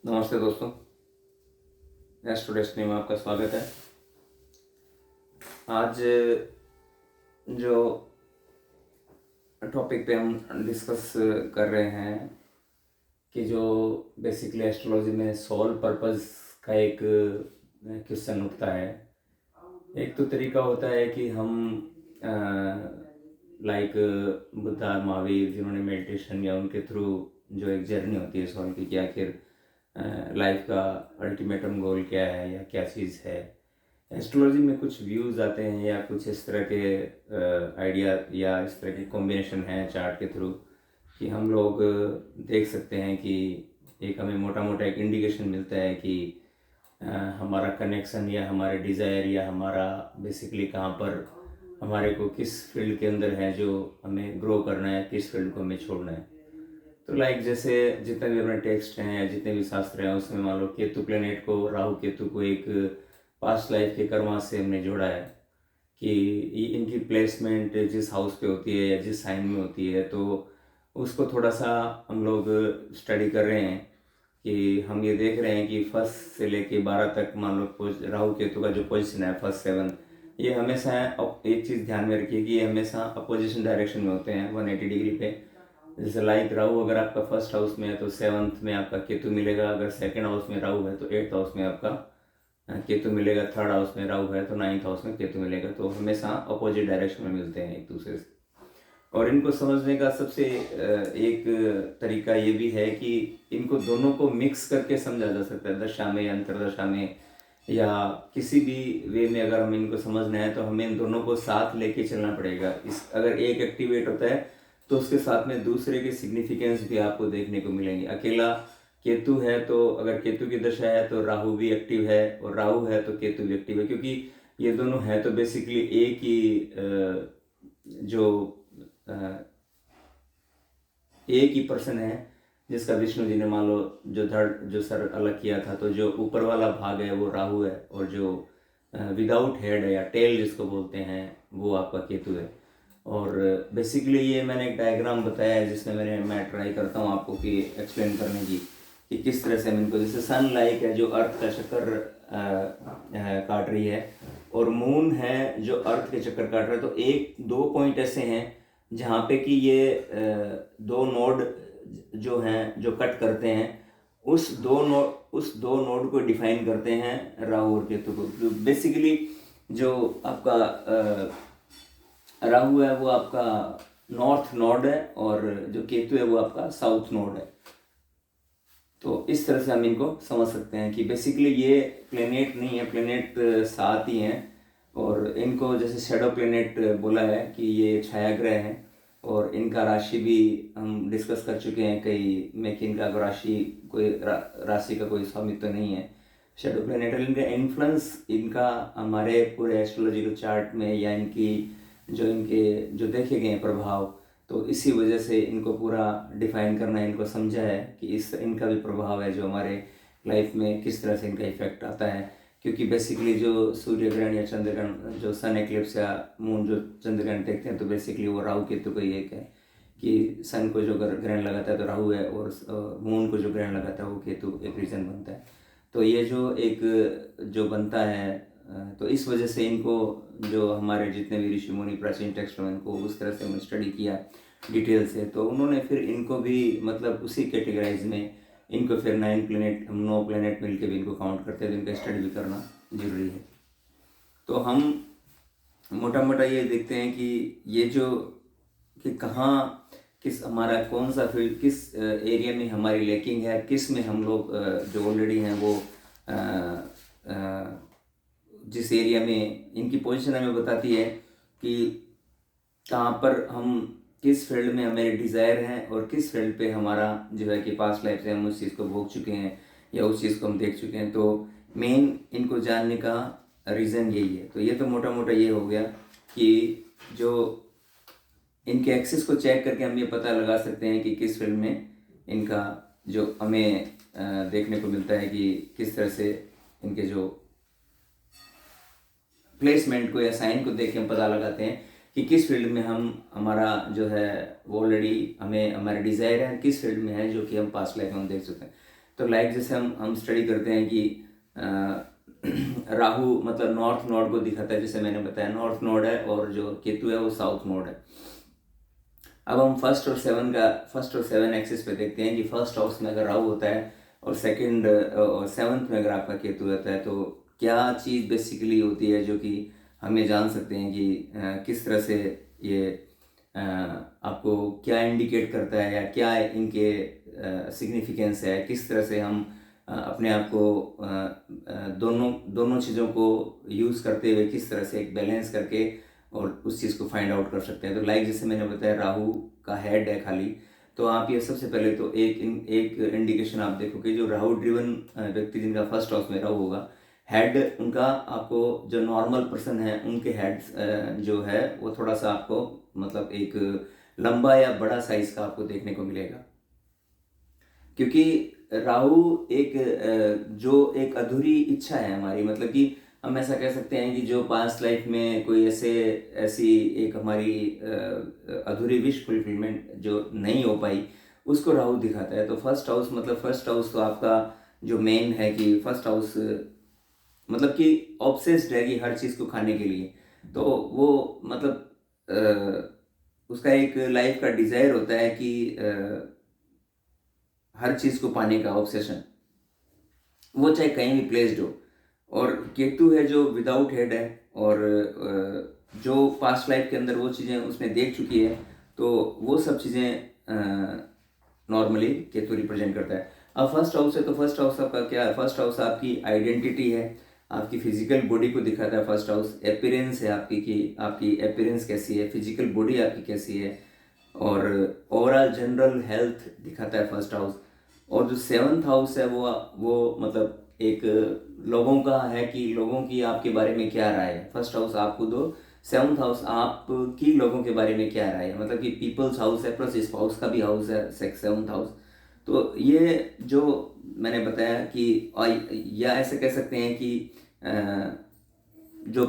नमस्ते दोस्तों, astro destiny में आपका स्वागत है। आज जो टॉपिक पे हम डिस्कस कर रहे हैं कि जो बेसिकली एस्ट्रोलॉजी में सोल पर्पस का एक क्वेश्चन उठता है। एक तो तरीका होता है कि हम लाइक बुद्धा, महावीर, जिन्होंने मेडिटेशन या उनके थ्रू जो एक जर्नी होती है सोल की, कि आखिर लाइफ का अल्टीमेटम गोल क्या है या क्या चीज़ है। एस्ट्रोलॉजी में कुछ व्यूज़ आते हैं या कुछ इस तरह के आइडिया या इस तरह के कॉम्बिनेशन हैं चार्ट के थ्रू कि हम लोग देख सकते हैं कि एक हमें मोटा मोटा एक इंडिकेशन मिलता है कि हमारा कनेक्शन या हमारे डिज़ायर या हमारा बेसिकली कहाँ पर हमारे को किस फील्ड के अंदर है जो हमें ग्रो करना है, किस फील्ड को हमें छोड़ना है। तो लाइक जैसे जितने भी अपने टेक्स्ट हैं या जितने भी शास्त्र हैं उसमें मान लो केतु प्लेनेट को, राहु केतु को एक पास्ट लाइफ के कर्मा से हमने जोड़ा है कि इनकी प्लेसमेंट जिस हाउस पे होती है या जिस साइन में होती है, तो उसको थोड़ा सा हम लोग स्टडी कर रहे हैं कि हम ये देख रहे हैं कि फर्स्ट से लेके 12 तक मान लो राहु केतु का जो पोजिशन है फर्स्ट 7, ये हमेशा एक चीज़ ध्यान में रखिए कि ये हमेशा अपोजिशन डायरेक्शन में होते हैं 180 डिग्री पे। जैसे लाइक राहु अगर आपका फर्स्ट हाउस में है तो 7th में आपका केतु मिलेगा, अगर सेकंड हाउस में राहु है तो 8th हाउस में आपका केतु मिलेगा, थर्ड हाउस में राहु है तो 9th हाउस में केतु मिलेगा। तो हमेशा अपोजिट डायरेक्शन में मिलते हैं एक दूसरे से। और इनको समझने का सबसे एक तरीका ये भी है कि इनको दोनों को मिक्स करके समझा जा सकता है, दशा में, अंतरदशा में या किसी भी वे में। अगर हमें इनको समझना है तो हमें इन दोनों को साथ लेके चलना पड़ेगा। इस अगर एक एक्टिवेट होता है तो उसके साथ में दूसरे के सिग्निफिकेंस भी आपको देखने को मिलेंगे। अकेला केतु है तो अगर केतु की दशा है तो राहु भी एक्टिव है, और राहु है तो केतु भी एक्टिव है, क्योंकि ये दोनों है तो बेसिकली एक ही जो एक ही पर्सन है जिसका विष्णु जी ने मान लो जो सर अलग किया था। तो जो ऊपर वाला भाग है वो राहु है, और जो विदाउट हेड है या टेल जिसको बोलते हैं वो आपका केतु है। और बेसिकली ये मैंने एक डायग्राम बताया है जिसमें मैं ट्राई करता हूँ आपको कि एक्सप्लेन करने की कि किस तरह से हम इनको, जैसे सन लाइक है जो अर्थ का चक्कर काट रही है, और मून है जो अर्थ के चक्कर काट रहा है। तो एक दो पॉइंट ऐसे हैं जहाँ पे कि ये दो नोड जो हैं जो कट करते हैं, उस दो नोड को डिफाइन करते हैं राहु और केतु को। तो बेसिकली जो आपका राहु है वो आपका नॉर्थ नोड है, और जो केतु है वो आपका साउथ नोड है। तो इस तरह से हम इनको समझ सकते हैं कि बेसिकली ये प्लेनेट नहीं है, प्लेनेट सात ही हैं। और इनको जैसे शैडो प्लेनेट बोला है कि ये छाया ग्रह हैं, और इनका राशि भी हम डिस्कस कर चुके हैं कई में कि इनका राशि कोई राशि का कोई स्वामित्व नहीं है। शैडो प्लेनेट इनका इन्फ्लुएंस इनका हमारे पूरे एस्ट्रोलॉजिकल चार्ट में या इनके जो देखे गए प्रभाव, तो इसी वजह से इनको पूरा डिफाइन करना है, इनको समझा है कि इनका भी प्रभाव है जो हमारे लाइफ में किस तरह से इनका इफेक्ट आता है। क्योंकि बेसिकली जो सूर्य ग्रहण या चंद्र ग्रहण, जो सन एक्लिप्स या मून जो चंद्र ग्रहण देखते हैं, तो बेसिकली वो राहु केतु का ही एक है कि सन को जो ग्रहण लगाता है तो राहु है, और मून को जो ग्रहण लगाता है वो केतु एक रीजन बनता है। तो ये जो एक जो बनता है, तो इस वजह से इनको जो हमारे जितने भी ऋषि मुनि प्राचीन टेक्स्ट में इनको उस तरह से हमने स्टडी किया डिटेल से, तो उन्होंने फिर इनको भी मतलब उसी कैटेगराइज में इनको फिर 9 प्लेनेट मिल के भी इनको काउंट करते हैं। तो इनका स्टडी भी करना जरूरी है। तो हम मोटा मोटा ये देखते हैं कि ये जो कि कहाँ किस हमारा कौन सा फील्ड किस एरिया में हमारी लैकिंग है, किस में हम लोग जो ऑलरेडी हैं वो जिस एरिया में इनकी पोजीशन हमें बताती है कि कहाँ पर हम किस फील्ड में हमारे डिज़ायर हैं और किस फील्ड पे हमारा जो है कि पास्ट लाइफ से हम उस चीज़ को भोग चुके हैं या उस चीज़ को हम देख चुके हैं। तो मेन इनको जानने का रीज़न यही है। तो ये तो मोटा मोटा ये हो गया कि जो इनके एक्सिस को चेक करके हम ये पता लगा सकते हैं कि किस फील्ड में इनका जो हमें देखने को मिलता है कि किस तरह से इनके जो प्लेसमेंट को या साइन को देख के हम पता लगाते हैं कि किस फील्ड में हम हमारा जो है वो ऑलरेडी हमें हमारे डिज़ायर है, किस फील्ड में है जो कि हम पास्ट लाइफ में हम देख सकते हैं। तो लाइक जैसे हम स्टडी करते हैं कि राहु मतलब नॉर्थ नोड को दिखाता है, जैसे मैंने बताया नॉर्थ नोड है, और जो केतु है वो साउथ नोड है। अब हम फर्स्ट और सेवन एक्सिस पे देखते हैं कि फर्स्ट हाउस में अगर राहु होता है और सेकंड और सेवंथ में अगर आपका केतु होता है, तो क्या चीज़ बेसिकली होती है जो कि हम ये जान सकते हैं कि किस तरह से ये आपको क्या इंडिकेट करता है, या क्या इनके सिग्निफिकेंस है, किस तरह से हम अपने आप को दोनों दोनों चीज़ों को यूज़ करते हुए किस तरह से एक बैलेंस करके और उस चीज़ को फाइंड आउट कर सकते हैं। तो लाइक जैसे मैंने बताया राहु का हेड है खाली, तो आप ये सबसे पहले तो एक इंडिकेशन आप देखोगे, जो राहु ड्रिवन व्यक्ति जिनका फर्स्ट हाउस में राहु होगा, हेड उनका आपको जो नॉर्मल पर्सन है उनके हेड जो है वो थोड़ा सा आपको मतलब एक लंबा या बड़ा साइज का आपको देखने को मिलेगा, क्योंकि राहु एक जो एक अधूरी इच्छा है हमारी, मतलब कि हम ऐसा कह सकते हैं कि जो पास्ट लाइफ में कोई ऐसी एक हमारी अधूरी विश फुलफिलमेंट जो नहीं हो पाई, उसको राहु दिखाता है। तो फर्स्ट हाउस मतलब फर्स्ट हाउस तो आपका जो मेन है कि फर्स्ट हाउस मतलब कि ऑब्सेस्ड है कि हर चीज़ को खाने के लिए, तो वो मतलब उसका एक लाइफ का डिज़ायर होता है कि हर चीज़ को पाने का ऑब्सेशन, वो चाहे कहीं भी प्लेस्ड हो। और केतु है जो विदाउट हेड है, और जो पास्ट लाइफ के अंदर वो चीज़ें उसने देख चुकी है, तो वो सब चीज़ें नॉर्मली केतु रिप्रेजेंट करता है। अब फर्स्ट हाउस है, तो फर्स्ट हाउस आपका क्या है? फर्स्ट हाउस आपकी आइडेंटिटी है, आपकी फिजिकल बॉडी को दिखाता है। फर्स्ट हाउस अपीयरेंस है आपकी, कि आपकी अपीयरेंस कैसी है, फिजिकल बॉडी आपकी कैसी है, और ओवरऑल जनरल हेल्थ दिखाता है फर्स्ट हाउस। और जो सेवन्थ हाउस है वो मतलब एक लोगों का है कि लोगों की आपके बारे में क्या राय है। फर्स्ट हाउस आप खुद हो, सेवन्थ हाउस आपकी लोगों के बारे में क्या राय है, मतलब कि पीपल्स हाउस है प्लस स्पाउस का भी हाउस है सेवन्थ हाउस। तो ये जो मैंने बताया कि या ऐसे कह सकते हैं कि जो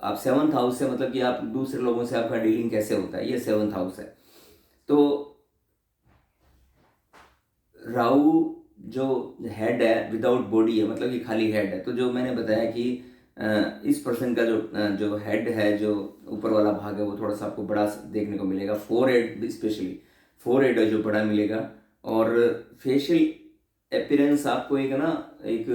आप सेवन्थ हाउस से मतलब कि आप दूसरे लोगों से आपका डीलिंग कैसे होता है, ये सेवन्थ हाउस है। तो राहु जो हेड है विदाउट बॉडी है, मतलब कि खाली हेड है। तो जो मैंने बताया कि इस पर्सन का जो हेड है, जो ऊपर वाला भाग है, वो थोड़ा सा आपको बड़ा देखने को मिलेगा। Four head specially four head है जो बड़ा मिलेगा। और फेशियल अपीयरेंस आपको एक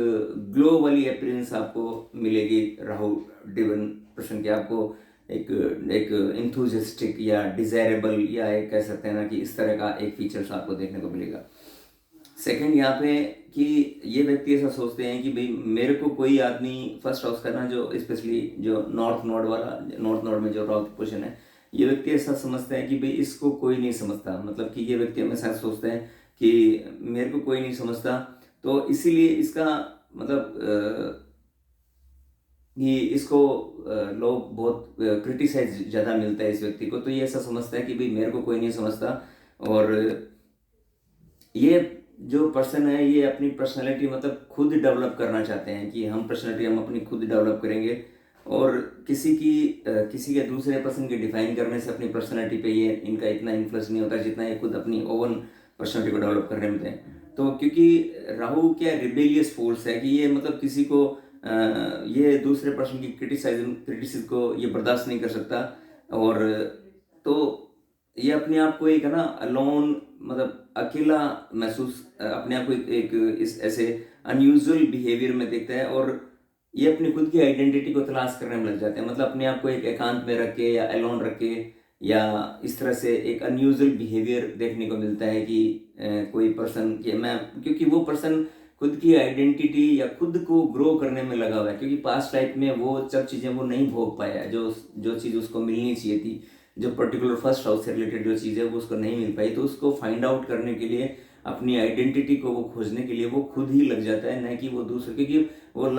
ग्लो वाली अपीयरेंस आपको मिलेगी राहु ड्रिवन पर्सन की। आपको एक एक इंथुजिस्टिक या डिजायरेबल या एक कह सकते हैं ना कि इस तरह का एक फीचर्स आपको देखने को मिलेगा। सेकंड यहाँ पे कि ये व्यक्ति ऐसा सोचते हैं कि भाई मेरे को कोई आदमी फर्स्ट हाउस करना, जो स्पेशली जो नॉर्थ नोड में जो राहु की पोजीशन है, ये व्यक्ति ऐसा समझते हैं कि भाई इसको कोई नहीं समझता, मतलब कि ये व्यक्ति हमेशा सोचते हैं कि मेरे को कोई नहीं समझता। तो इसीलिए इसका मतलब कि इसको लोग बहुत क्रिटिसाइज ज़्यादा मिलता है इस व्यक्ति को। तो ये ऐसा समझता है कि भाई मेरे को कोई नहीं समझता, और ये जो पर्सन है ये अपनी पर्सनालिटी मतलब खुद डेवलप करना चाहते हैं कि हम पर्सनालिटी हम अपनी खुद डेवलप करेंगे, और किसी के दूसरे पर्सन की डिफाइन करने से अपनी पर्सनालिटी पे ये इनका इतना इन्फ्लुएंस नहीं होता जितना ये खुद अपनी ओवन पर्सनालिटी को डेवलप करने में हैं। तो क्योंकि राहु क्या रिबेलियस फोर्स है कि ये मतलब किसी को ये दूसरे पर्सन की क्रिटिसिज्म को ये बर्दाश्त नहीं कर सकता, और तो ये अपने आप को एक है ना अलोन मतलब अकेला महसूस अपने आप को इस ऐसे अनयूजुअल बिहेवियर में देखता है, और ये अपनी खुद की आइडेंटिटी को तलाश करने में लग जाते हैं। मतलब अपने आप को एक एकांत में रख के या अलोन रख के या इस तरह से एक अनयूजुअल बिहेवियर देखने को मिलता है कि कोई पर्सन कि मैं, क्योंकि वो पर्सन खुद की आइडेंटिटी या खुद को ग्रो करने में लगा हुआ है, क्योंकि पास्ट लाइफ में वो सब चीज़ें वो नहीं भोग पाया है, जो चीज़ उसको मिलनी चाहिए थी, जो पर्टिकुलर फर्स्ट हाउस से रिलेटेड जो चीज़ है वो उसको नहीं मिल पाई। तो उसको फाइंड आउट करने के लिए, अपनी आइडेंटिटी को वो खोजने के लिए वो खुद ही लग जाता है, न कि वो दूसरे, क्योंकि वो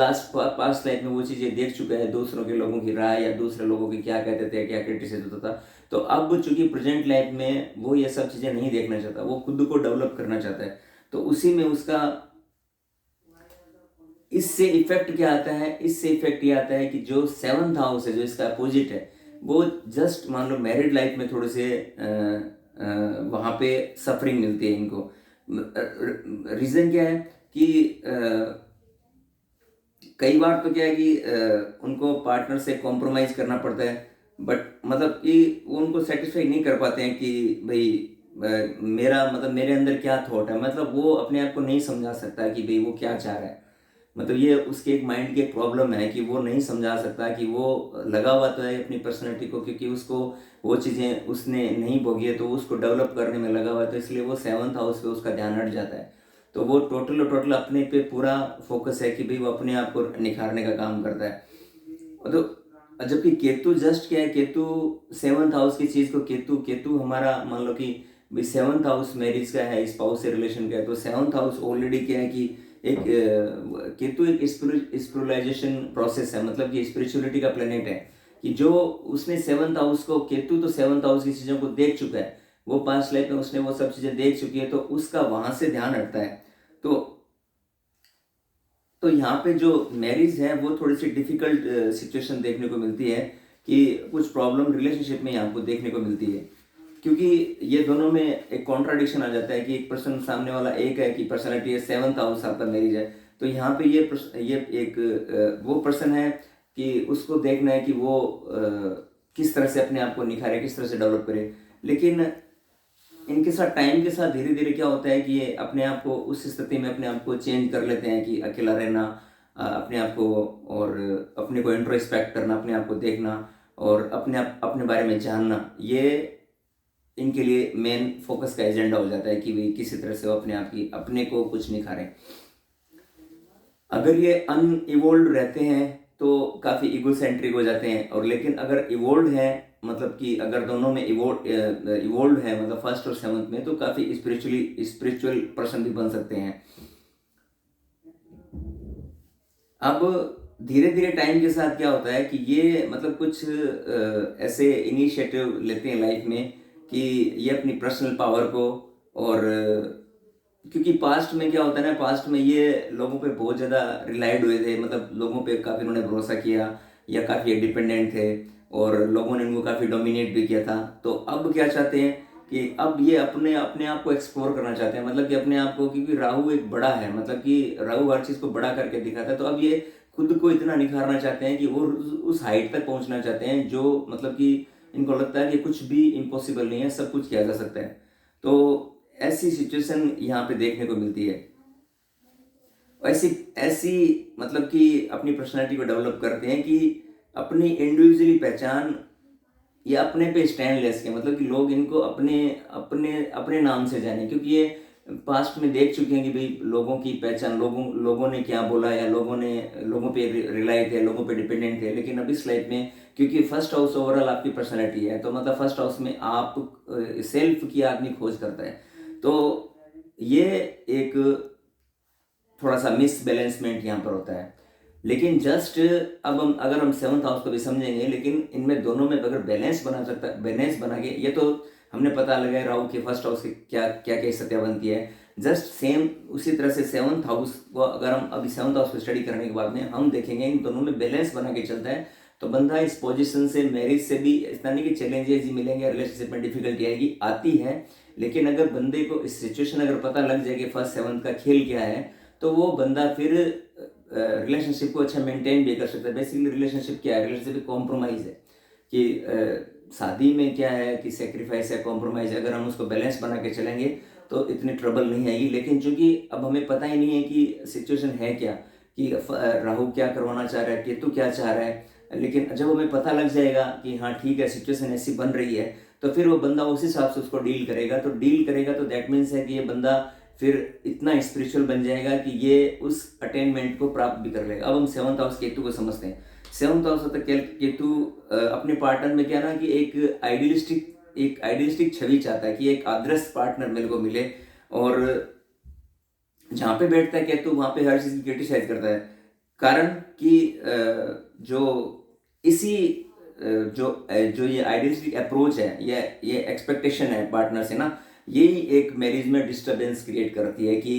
पास्ट लाइफ में वो चीज़ें देख चुका है, दूसरों के लोगों की राय या दूसरे लोगों की क्या कहते थे, क्या क्रिटिसाइज होता था। तो अब चूंकि प्रेजेंट लाइफ में वो ये सब चीज़ें नहीं देखना चाहता, वो खुद को डेवलप करना चाहता है। तो उसी में उसका इससे इफेक्ट क्या आता है? इससे इफेक्ट ये आता है कि जो सेवन्थ हाउस है, जो इसका अपोजिट है, वो जस्ट मान लो मैरिड लाइफ में थोड़े से वहाँ पे सफरिंग मिलती है इनको। रीज़न क्या है कि कई बार तो क्या है कि उनको पार्टनर से कॉम्प्रोमाइज़ करना पड़ता है, बट मतलब कि वो उनको सेटिस्फाई नहीं कर पाते हैं कि भाई मेरा मतलब मेरे अंदर क्या थॉट है, मतलब वो अपने आप को नहीं समझा सकता कि भाई वो क्या चाह रहा है। मतलब ये उसके एक माइंड की एक प्रॉब्लम है कि वो नहीं समझा सकता कि वो लगा हुआ तो है अपनी पर्सनैलिटी को, क्योंकि उसको वो चीज़ें उसने नहीं भोगी है तो उसको डेवलप करने में लगा हुआ है, तो इसलिए वो 7th हाउस पे उसका ध्यान हट जाता है। तो वो टोटल अपने पे पूरा फोकस है कि भाई वो अपने आप को निखारने का काम करता है। तो जबकि केतु जस्ट क्या है, केतु 7th हाउस की चीज़ को, केतु केतु हमारा मान लो कि भाई 7th हाउस मैरिज का है, स्पाउस से रिलेशन का है, तो 7th हाउस ऑलरेडी क्या है कि एक केतु एक स्पिरिचुअलाइजेशन प्रोसेस है, मतलब कि स्पिरिचुअलिटी का प्लेनेट है। कि जो उसने 7th हाउस को, केतु तो 7th हाउस की चीज़ों को देख चुका है, वो पास्ट लाइफ में उसने वो सब चीज़ें देख चुकी है, तो उसका वहाँ से ध्यान हटता है। तो यहाँ पे जो मैरिज है वो थोड़ी सी डिफिकल्ट सिचुएशन देखने को मिलती है, कि कुछ प्रॉब्लम रिलेशनशिप में यहाँ को देखने को मिलती है, क्योंकि ये दोनों में एक कॉन्ट्राडिक्शन आ जाता है कि एक पर्सन सामने वाला एक है कि पर्सनैलिटी है, 7th हाउस आपका मैरिज है, तो यहाँ पे ये एक वो पर्सन है कि उसको देखना है कि वो किस तरह से अपने आप को निखारे, किस तरह से डेवलप करे। लेकिन इनके साथ टाइम के साथ धीरे धीरे क्या होता है कि ये अपने आप को उस स्थिति में अपने आप को चेंज कर लेते हैं कि अकेला रहना, अपने आप को, और अपने को इंट्रोस्पेक्ट करना, अपने आप को देखना और अपने बारे में जानना, ये इनके लिए मेन फोकस का एजेंडा हो जाता है कि वे किसी तरह से वो अपने को कुछ निखारें। अगर ये अनइवोल्व रहते हैं तो काफ़ी इगोसेंट्रिक हो जाते हैं, और लेकिन अगर इवोल्व है, मतलब कि अगर दोनों में इवोल्व है, मतलब फर्स्ट और 7th में, तो काफ़ी स्पिरिचुअल पर्सन भी बन सकते हैं। अब धीरे धीरे टाइम के साथ क्या होता है कि ये मतलब कुछ ऐसे इनिशिएटिव लेते हैं लाइफ में कि ये अपनी पर्सनल पावर को, और क्योंकि पास्ट में क्या होता है ना, पास्ट में ये लोगों पे बहुत ज़्यादा रिलाइड हुए थे, मतलब लोगों पे काफ़ी उन्होंने भरोसा किया या काफ़ी डिपेंडेंट थे, और लोगों ने इनको काफ़ी डोमिनेट भी किया था। तो अब क्या चाहते हैं कि अब ये अपने अपने आप को एक्सप्लोर करना चाहते हैं, मतलब कि अपने आप को, क्योंकि राहु एक बड़ा है, मतलब कि राहु हर चीज़ को बड़ा करके दिखाता है, तो अब ये खुद को इतना निखारना चाहते हैं कि वो उस हाइट तक पहुंचना चाहते हैं जो, मतलब कि इनको लगता है कि कुछ भी इम्पॉसिबल नहीं है, सब कुछ किया जा सकता है। तो ऐसी सिचुएशन यहाँ पे देखने को मिलती है। ऐसी ऐसी मतलब कि अपनी पर्सनालिटी को डेवलप करते हैं कि अपनी इंडिविजुअली पहचान या अपने पे स्टैंडलेस के, मतलब कि लोग इनको अपने अपने अपने नाम से जाने, क्योंकि ये पास्ट में देख चुके हैं कि भाई लोगों की पहचान, लोगों ने क्या बोला, या लोगों पे रिलाई थे, लोगों पे डिपेंडेंट थे। लेकिन अब इस लाइफ में, क्योंकि फर्स्ट हाउस ओवरऑल आपकी पर्सनैलिटी है, तो मतलब फर्स्ट हाउस में आप सेल्फ की आदमी खोज करता है, तो ये एक थोड़ा सा मिसबैलेंसमेंट यहाँ पर होता है। लेकिन जस्ट अब हम अगर हम 7th हाउस को भी समझेंगे, लेकिन इनमें दोनों में अगर बैलेंस बना सकता है, बैलेंस बना के, ये तो हमने पता लगाया राहु के फर्स्ट हाउस की क्या क्या क्या स्थितियाँ बनती है, जस्ट सेम उसी तरह से 7th हाउस को अगर हम अभी 7th हाउस को स्टडी करने के बाद में हम देखेंगे इन दोनों में बैलेंस बना के चलता है, तो बंदा इस पोजीशन से, मैरिज से भी इस तरह की चैलेंजेस ही मिलेंगे, रिलेशनशिप में डिफिकल्टी आएगी, आती है। लेकिन अगर बंदे को इस सिचुएशन अगर पता लग जाए कि फर्स्ट 7th का खेल क्या है, तो वो बंदा फिर रिलेशनशिप को अच्छा मेंटेन भी कर सकता है। बेसिकली रिलेशनशिप क्या है, रिलेशनशिप कॉम्प्रोमाइज़ है, कि शादी में क्या है कि सेक्रीफाइस है, कॉम्प्रोमाइज़ है, अगर हम उसको बैलेंस बना के चलेंगे तो इतनी ट्रबल नहीं आएगी। लेकिन चूंकि अब हमें पता ही नहीं है कि सिचुएशन है क्या, कि राहु क्या करवाना चाह रहा है, केतु क्या चाह रहा है, लेकिन जब हमें पता लग जाएगा कि हाँ ठीक है सिचुएशन ऐसी बन रही है, तो फिर वो बंदा उस हिसाब से उसको डील करेगा, तो दैट मीन्स है कि ये बंदा फिर इतना स्पिरिचुअल बन जाएगा कि ये उस अटेनमेंट को प्राप्त भी कर लेगा। अब हम 7th हाउस केतु को समझते हैं। 7th हाउस होता है केतु अपने पार्टनर में क्या ना कि एक आइडियलिस्टिक छवि चाहता है कि एक आदर्श पार्टनर मेरे को मिले, और जहाँ पे बैठता है केतु वहाँ पे हर चीज़ की क्रिटिसाइज करता है। कारण कि जो इसी जो ये आइडियलिस्टिक अप्रोच है, ये एक्सपेक्टेशन है पार्टनर से ना, यही एक मैरिज में डिस्टर्बेंस क्रिएट करती है कि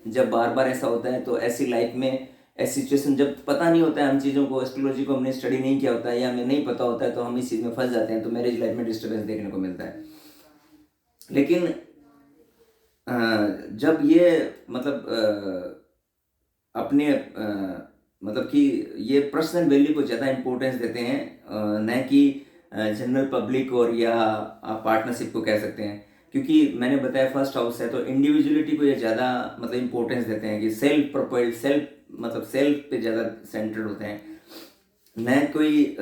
जब बार बार ऐसा होता है, तो ऐसी लाइफ में ऐसी सिचुएशन जब पता नहीं होता है, हम चीज़ों को, एस्ट्रोलॉजी को हमने स्टडी नहीं किया होता है या हमें नहीं पता होता है, तो हम इस चीज़ में फंस जाते हैं, तो मैरिज लाइफ में डिस्टर्बेंस देखने को मिलता है। लेकिन जब ये मतलब अपने मतलब कि ये पर्सनल वैल्यू को ज़्यादा इम्पोर्टेंस देते हैं, न कि जनरल पब्लिक और या आप पार्टनरशिप को कह सकते हैं। क्योंकि मैंने बताया फर्स्ट हाउस है, तो इंडिविजुअलिटी को ये ज़्यादा मतलब इम्पोर्टेंस देते हैं कि सेल्फ प्रोपाइल सेल्फ मतलब सेल्फ पे ज़्यादा सेंटर्ड होते हैं, न कोई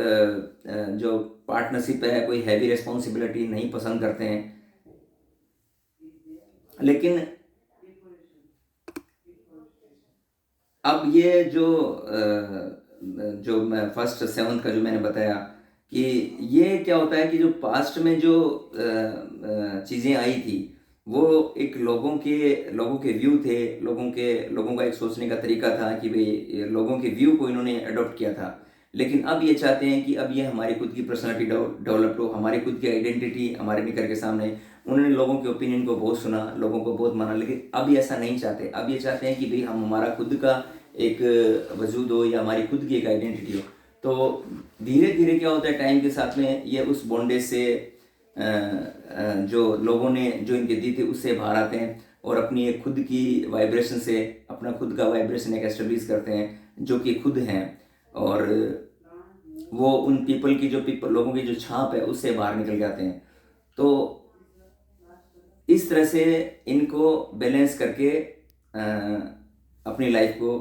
जो पार्टनरशिप है कोई हैवी रिस्पॉन्सिबिलिटी नहीं पसंद करते हैं। लेकिन अब ये जो मैं फर्स्ट सेवन्थ का जो मैंने बताया कि ये क्या होता है कि जो पास्ट में जो चीज़ें आई थी वो एक लोगों के व्यू थे, लोगों का एक सोचने का तरीका था कि भाई ये लोगों के व्यू को इन्होंने अडॉप्ट किया था। लेकिन अब ये चाहते हैं कि अब ये हमारी खुद की पर्सनालिटी डेवलप हो, हमारी खुद की आइडेंटिटी हमारे निकल के सामने। उन्होंने लोगों के ओपिनियन को बहुत सुना, लोगों को बहुत माना, लेकिन अब ये ऐसा नहीं चाहते। अब ये चाहते हैं कि भाई हम हमारा खुद का एक वजूद हो या हमारी खुद की एक आइडेंटिटी हो। तो धीरे धीरे क्या होता है टाइम के साथ में ये उस बॉन्डेज से जो लोगों ने जो इनके दी थी उससे बाहर आते हैं और अपनी एक खुद की वाइब्रेशन से अपना खुद का वाइब्रेशन एक एस्टेब्लिश करते हैं जो कि खुद हैं। और वो उन पीपल की लोगों की जो छाप है उससे बाहर निकल जाते हैं। तो इस तरह से इनको बैलेंस करके अपनी लाइफ को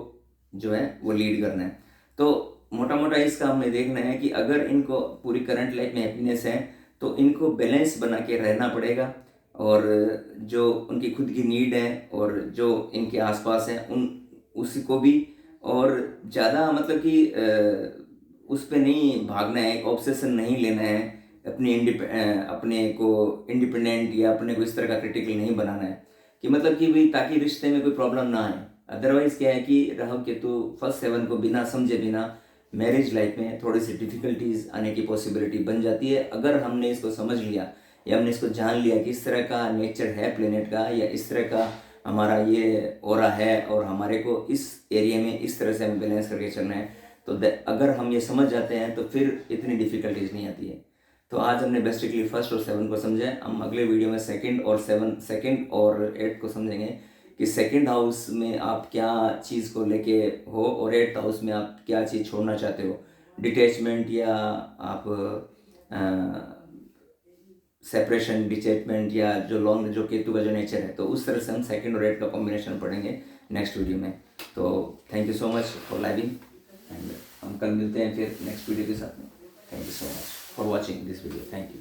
जो है वो लीड करना है। तो मोटा मोटा इसका हमें देखना है कि अगर इनको पूरी करंट लाइफ में हैप्पीनेस है तो इनको बैलेंस बना के रहना पड़ेगा, और जो उनकी खुद की नीड है और जो इनके आसपास है उसी को भी, और ज़्यादा मतलब कि उस पे नहीं भागना है, एक ऑब्सेशन नहीं लेना है, अपने को इंडिपेंडेंट या अपने को इस तरह का क्रिटिकल नहीं बनाना है कि मतलब कि भाई ताकि रिश्ते में कोई प्रॉब्लम ना आए। अदरवाइज क्या है कि राहु केतु फर्स्ट सेवन को बिना समझे बिना मैरिज लाइफ में थोड़ी सी डिफिकल्टीज आने की पॉसिबिलिटी बन जाती है। अगर हमने इसको समझ लिया या हमने इसको जान लिया कि इस तरह का नेचर है प्लेनेट का या इस तरह का हमारा ये ऑरा है और हमारे को इस एरिया में इस तरह से हमें बैलेंस करके चलना है, तो अगर हम ये समझ जाते हैं तो फिर इतनी डिफिकल्टीज नहीं आती है। तो आज हमने बेसिकली फर्स्ट और सेवन को समझा है। हम अगले वीडियो में सेकंड और एट को समझेंगे कि सेकंड हाउस में आप क्या चीज़ को लेके हो और एट्थ हाउस में आप क्या चीज़ छोड़ना चाहते हो, डिटैचमेंट या आप सेपरेशन डिटैचमेंट या जो केतु का जो नेचर है। तो उस तरह से हम सेकंड और एट का कॉम्बिनेशन पढ़ेंगे नेक्स्ट वीडियो में। तो thank you so much for living and हम कल मिलते हैं फिर नेक्स्ट वीडियो के साथ में। Thank you so much for watching this video. Thank you.